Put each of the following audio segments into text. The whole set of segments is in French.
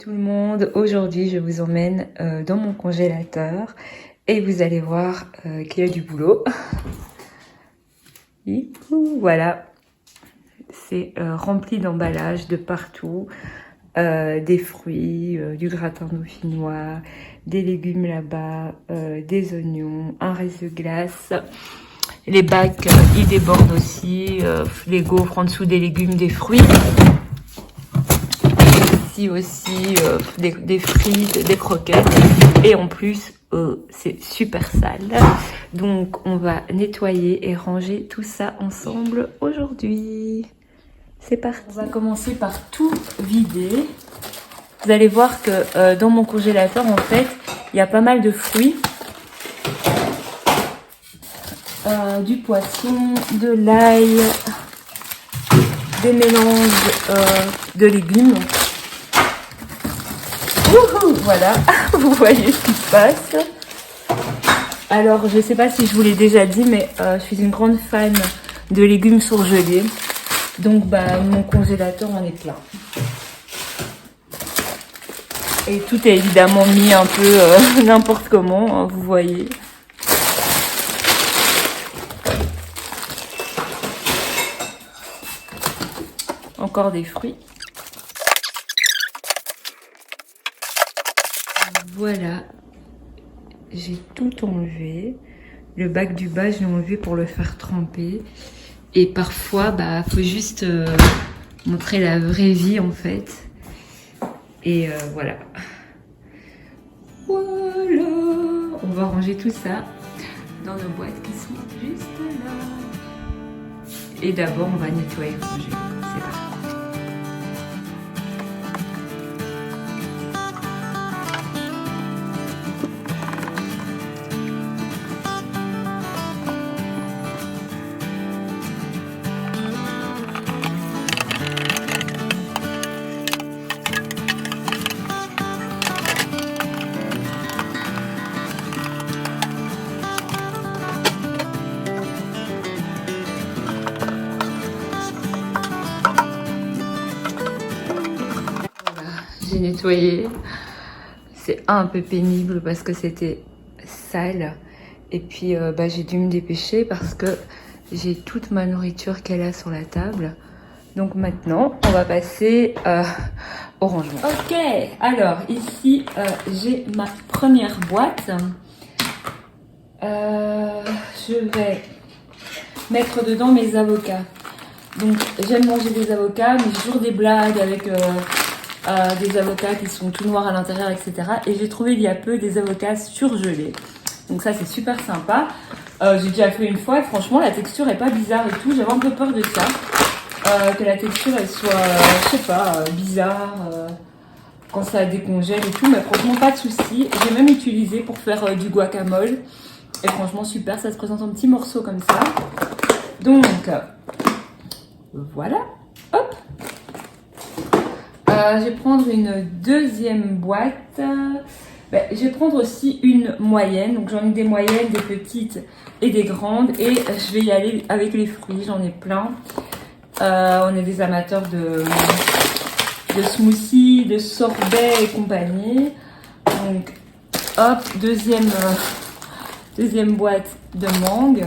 Tout le monde, aujourd'hui je vous emmène dans mon congélateur et vous allez voir qu'il y a du boulot. Voilà, c'est rempli d'emballages de partout, des fruits, du gratin dauphinois, des légumes là-bas, des oignons, un reste de glace. Les bacs, ils débordent aussi, les gaufres en dessous des légumes, des fruits. Aussi des frites, des croquettes et en plus c'est super sale, donc on va nettoyer et ranger tout ça ensemble aujourd'hui. C'est parti. On va commencer par tout vider. Vous allez voir que dans mon congélateur en fait il y a pas mal de fruits, du poisson, de l'ail, des mélanges de légumes. Wouhou, voilà, vous voyez ce qui se passe. Alors, je sais pas si je vous l'ai déjà dit, mais je suis une grande fan de légumes surgelés. Donc, mon congélateur en est plein. Et tout est évidemment mis un peu n'importe comment, hein, vous voyez. Encore des fruits. Voilà, j'ai tout enlevé. Le bac du bas, je l'ai enlevé pour le faire tremper. Et parfois, faut juste montrer la vraie vie en fait. Et voilà. Voilà. On va ranger tout ça dans nos boîtes qui sont juste là. Et d'abord, on va nettoyer et ranger. C'est parti. J'ai nettoyé, c'est un peu pénible parce que c'était sale et puis j'ai dû me dépêcher parce que j'ai toute ma nourriture qu'elle a sur la table. Donc maintenant on va passer au rangement. Ok, alors ici j'ai ma première boîte. Je vais mettre dedans mes avocats. Donc j'aime manger des avocats, mais j'ai toujours des blagues avec des avocats qui sont tout noirs à l'intérieur, etc. Et j'ai trouvé il y a peu des avocats surgelés. Donc ça c'est super sympa. J'ai déjà fait une fois et franchement la texture est pas bizarre et tout. J'avais un peu peur de ça. Que la texture elle soit, je sais pas, bizarre quand ça décongèle et tout. Mais franchement pas de soucis. J'ai même utilisé pour faire du guacamole. Et franchement super, ça se présente en petits morceaux comme ça. Donc voilà, hop. Je vais prendre une deuxième boîte. Je vais prendre aussi une moyenne. Donc j'en ai des moyennes, des petites et des grandes. Et je vais y aller avec les fruits, j'en ai plein. On est des amateurs de smoothies, de sorbets et compagnie. Donc hop, deuxième boîte de mangue.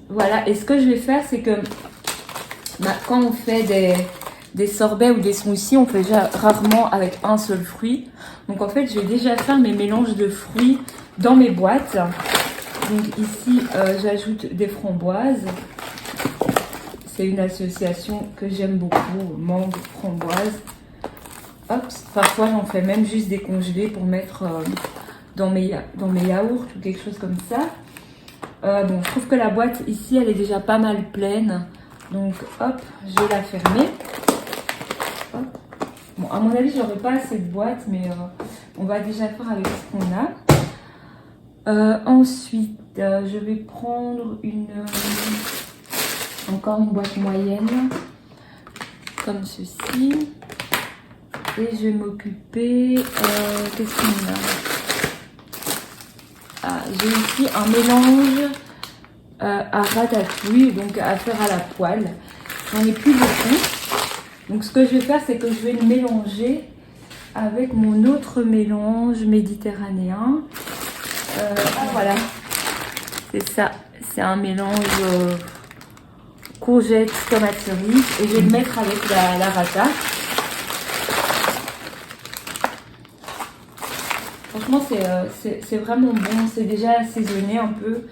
Voilà, et ce que je vais faire, c'est que quand on fait des sorbets ou des smoothies, on fait déjà rarement avec un seul fruit. Donc en fait, je vais déjà faire mes mélanges de fruits dans mes boîtes. Donc ici, j'ajoute des framboises. C'est une association que j'aime beaucoup, mangue, framboise. Hop, parfois j'en fais même juste des congelés pour mettre dans mes yaourts ou quelque chose comme ça. Bon, je trouve que la boîte ici, elle est déjà pas mal pleine. Donc hop, je vais la fermer. Hop. Bon, à mon avis, j'aurai pas assez de boîtes, mais on va déjà faire avec ce qu'on a. Ensuite, je vais prendre encore une boîte moyenne, comme ceci. Et je vais m'occuper... qu'est-ce qu'on a? Ah, j'ai ici un mélange à ratatouille, donc à faire à la poêle. J'en ai plus beaucoup. Donc ce que je vais faire, c'est que je vais le mélanger avec mon autre mélange méditerranéen. Voilà, c'est ça. C'est un mélange courgette, tomate cerise. Et je vais le mettre avec la rata. Franchement, c'est vraiment bon. C'est déjà assaisonné un peu.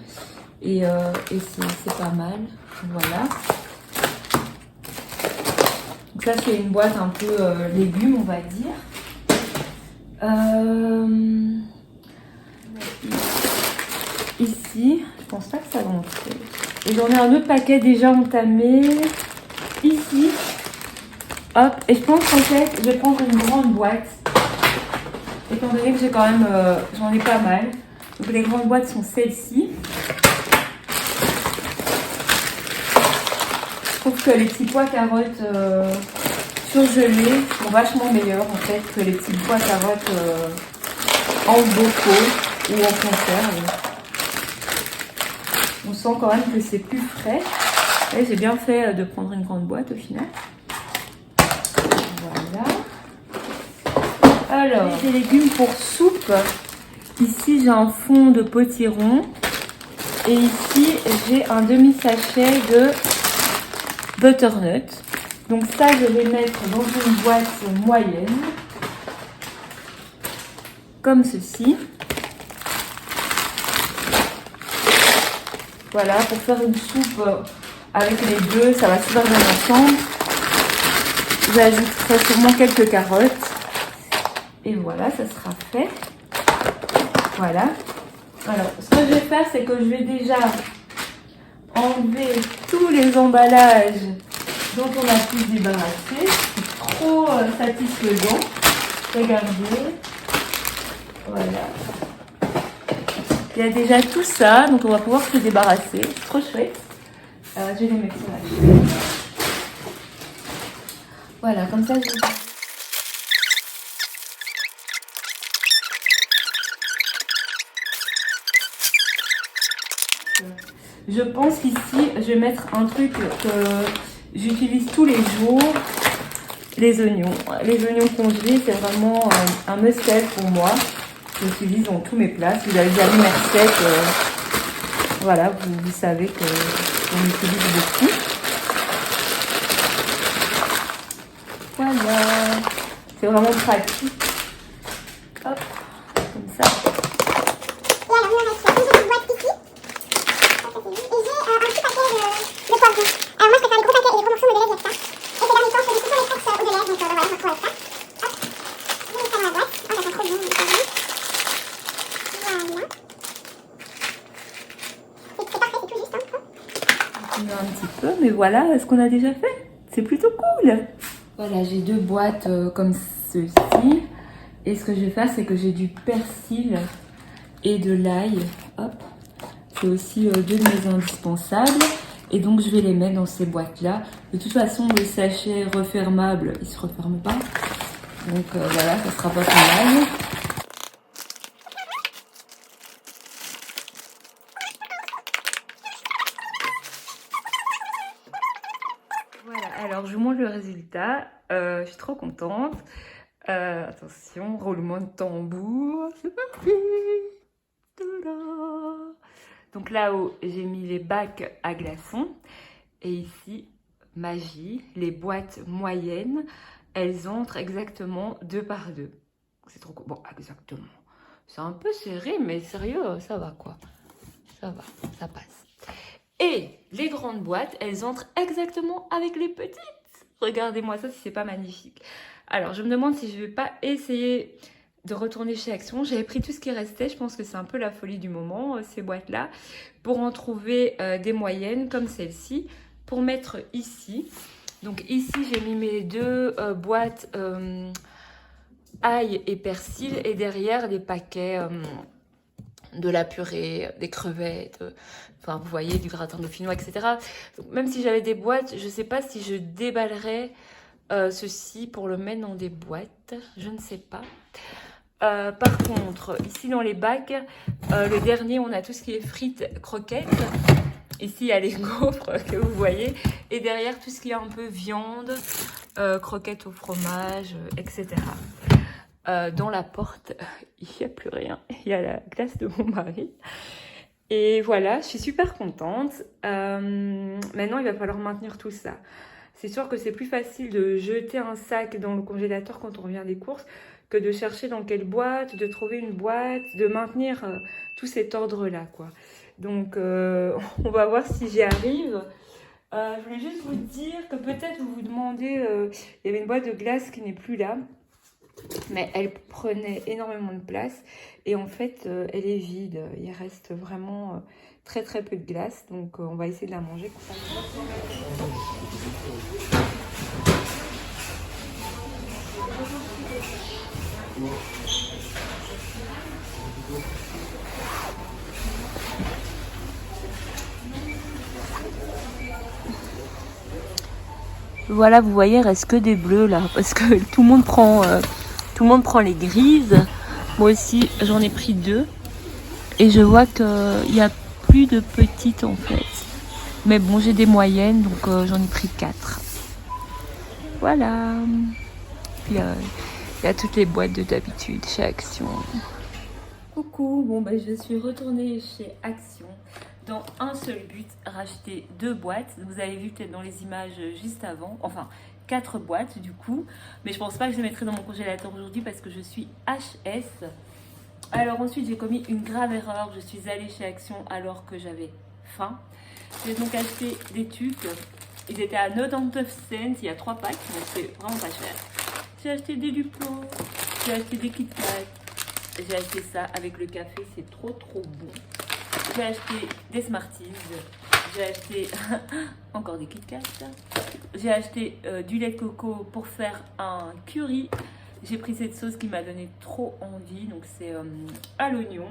Et c'est pas mal. Voilà. Donc ça, c'est une boîte un peu légumes, on va dire. Ici, je pense pas que ça va entrer. Et j'en ai un autre paquet déjà entamé. Ici. Hop. Et je pense qu'en fait, je vais prendre une grande boîte. Étant donné que j'ai quand même, j'en ai pas mal. Donc les grandes boîtes sont celles-ci. Je trouve que les petits pois carottes surgelés sont vachement meilleurs en fait que les petits pois carottes en bocaux ou en conserve. On sent quand même que c'est plus frais. Et j'ai bien fait de prendre une grande boîte au final. Voilà. Alors, des légumes pour soupe. Ici, j'ai un fond de potiron. Et ici, j'ai un demi-sachet de butternut. Donc ça, je vais mettre dans une boîte moyenne. Comme ceci. Voilà, pour faire une soupe avec les deux, ça va super bien ensemble. J'ajouterai sûrement quelques carottes. Et voilà, ça sera fait. Voilà. Alors, ce que je vais faire, c'est que je vais déjà enlever tous les emballages dont on a pu se débarrasser. C'est trop satisfaisant. Regardez. Voilà. Il y a déjà tout ça, donc on va pouvoir se débarrasser. C'est trop chouette. Je vais les mettre sur la chaîne. Voilà, comme ça, je pense qu'ici, je vais mettre un truc que j'utilise tous les jours, les oignons. Les oignons congelés, c'est vraiment un must-have pour moi. J'utilise dans tous mes plats. Si vous avez déjà vu mes recettes, voilà, vous savez qu'on utilise beaucoup. Voilà, c'est vraiment pratique. Hop, comme ça. Un petit peu, mais voilà ce qu'on a déjà fait. C'est plutôt cool. Voilà, j'ai deux boîtes comme ceci. Et ce que je vais faire, c'est que j'ai du persil et de l'ail. Hop. C'est aussi deux de mes indispensables. Et donc, je vais les mettre dans ces boîtes-là. De toute façon, le sachet refermable, il se referme pas. Donc voilà, ça sera pas trop mal. Voilà, alors je vous montre le résultat. Je suis trop contente. Attention, roulement de tambour. C'est parti. Tada. Donc là-haut, j'ai mis les bacs à glaçons. Et ici, magie, les boîtes moyennes, elles entrent exactement 2 par 2. C'est trop cool. Bon, exactement. C'est un peu serré, mais sérieux, ça va quoi. Ça va, ça passe. Et les grandes boîtes, elles entrent exactement avec les petites. Regardez-moi ça si c'est pas magnifique. Alors, je me demande si je vais pas essayer de retourner chez Action. J'avais pris tout ce qui restait. Je pense que c'est un peu la folie du moment, ces boîtes-là. Pour en trouver des moyennes comme celle-ci. Pour mettre ici. Donc ici, j'ai mis mes 2 boîtes ail et persil. Et derrière, des paquets de la purée, des crevettes. Enfin, vous voyez, du gratin dauphinois, etc. Donc, même si j'avais des boîtes, je ne sais pas si je déballerais ceci pour le mettre dans des boîtes. Je ne sais pas. Par contre, ici dans les bacs, le dernier, on a tout ce qui est frites, croquettes. Ici, il y a les gaufres que vous voyez. Et derrière, tout ce qui est un peu viande, croquettes au fromage, etc. Dans la porte, il n'y a plus rien. Il y a la glace de mon mari. Et voilà, je suis super contente. Maintenant, il va falloir maintenir tout ça. C'est sûr que c'est plus facile de jeter un sac dans le congélateur quand on revient des courses que de chercher dans quelle boîte, de trouver une boîte, de maintenir tout cet ordre-là, quoi. Donc, on va voir si j'y arrive. Je voulais juste vous dire que peut-être vous vous demandez, il y avait une boîte de glace qui n'est plus là. Mais elle prenait énormément de place et en fait elle est vide, il reste vraiment très très peu de glace, donc on va essayer de la manger. Voilà, vous voyez, il reste que des bleus là, parce que tout le monde prend les grises. Moi aussi, j'en ai pris 2. Et je vois qu'il n'y a plus de petites en fait. Mais bon, j'ai des moyennes, donc j'en ai pris 4. Voilà. Puis il y a toutes les boîtes de d'habitude chez Action. Coucou, bon ben je suis retournée chez Action dans un seul but, racheter 2 boîtes. Vous avez vu peut-être dans les images juste avant, enfin 4 boîtes du coup. Mais je pense pas que je les mettrai dans mon congélateur aujourd'hui parce que je suis HS. Alors ensuite j'ai commis une grave erreur, je suis allée chez Action alors que j'avais faim. J'ai donc acheté des tucs, ils étaient à 99 cents, il y a 3 packs, donc c'est vraiment pas cher. J'ai acheté des Duplo, j'ai acheté des Kit Kat, j'ai acheté ça avec le café, c'est trop bon. J'ai acheté des Smarties, j'ai acheté encore des Kit Kat, j'ai acheté du lait de coco pour faire un curry. J'ai pris cette sauce qui m'a donné trop envie, donc c'est à l'oignon.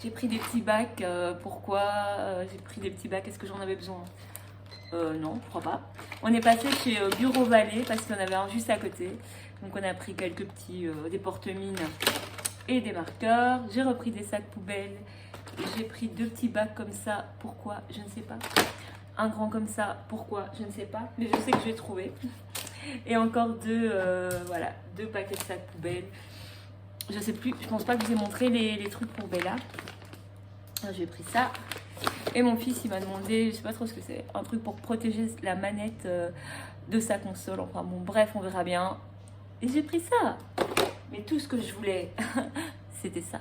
J'ai pris des petits bacs, pourquoi j'ai pris des petits bacs, est-ce que j'en avais besoin? Non, je crois pas. On est passé chez Bureau Vallée parce qu'il y en avait un juste à côté. Donc on a pris quelques petits, des porte-mines et des marqueurs. J'ai repris des sacs poubelles. J'ai pris 2 petits bacs comme ça, pourquoi? Je ne sais pas. Un grand comme ça, pourquoi? Je ne sais pas, mais je sais que je vais trouver. Et encore 2, voilà, 2 paquets de sacs poubelles. Je sais plus, je pense pas que je vous ai montré les trucs pour Bella. J'ai pris ça. Et mon fils, il m'a demandé, je sais pas trop ce que c'est, un truc pour protéger la manette de sa console. Enfin bon, bref, on verra bien. Et j'ai pris ça. Mais tout ce que je voulais, c'était ça.